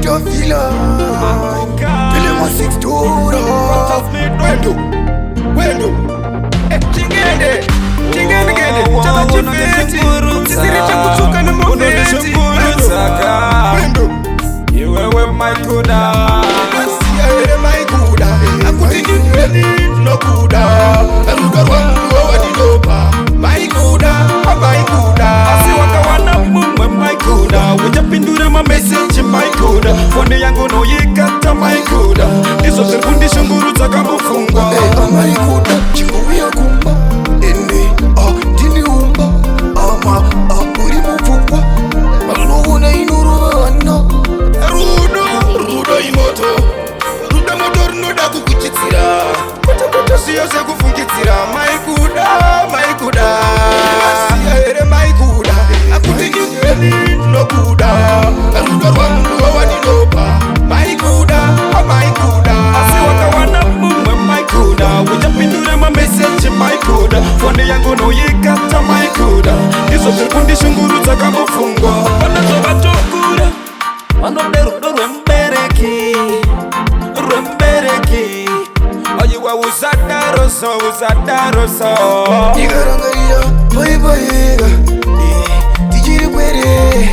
utofila Pile mo 6 duro Wendo Chingende Chama chifeti Chisiri cha kutuka na mafeti Wendo Iwewe maikuda Siya maikuda Akutini no kuda Eruga wangu wadidopa Maikuda Asiwaka wana mumwe maikuda Ujapindura ma message maikuda Fone yangu no yikata maikuda Izo terkundi shunguru taka mufungwa Maikuda chingu ya kumba Ene tini umba Ama uri mufungwa Malugu na inuru wana Rudo imoto Ruda motor nuda kukuchitira Kuta siyo se kufungitira Maikuda Siya ere maikuda Akutini no kuda Ruda wangu wadidopa Maikuda Asiwaka wana mumwe maikuda Ujapindura ma message maikuda Fone yangu no yikata maikuda Izo terkundi shunguru taka mufungwa Wanazo bachokura Wanode rudo rwembereki Oyiwa uzadaroso Nigarangaya Baiga Tijiri kwere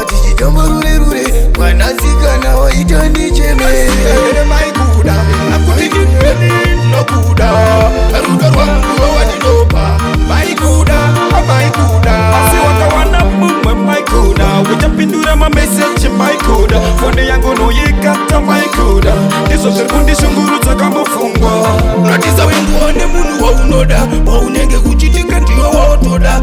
Tijitamba rure Wanazika waitani cheme Maikuda Akutini no kuda Ruda wangu wadidopa Maikuda Asiwaka wana mumwe maikuda Ujapindura ma message maikuda Fone yangu no yikata maikuda Izo terkundi shunguru taka mufungwa Natiza wengu wane munu wa unoda Wa unenge kuchitika ndiyo wa otoda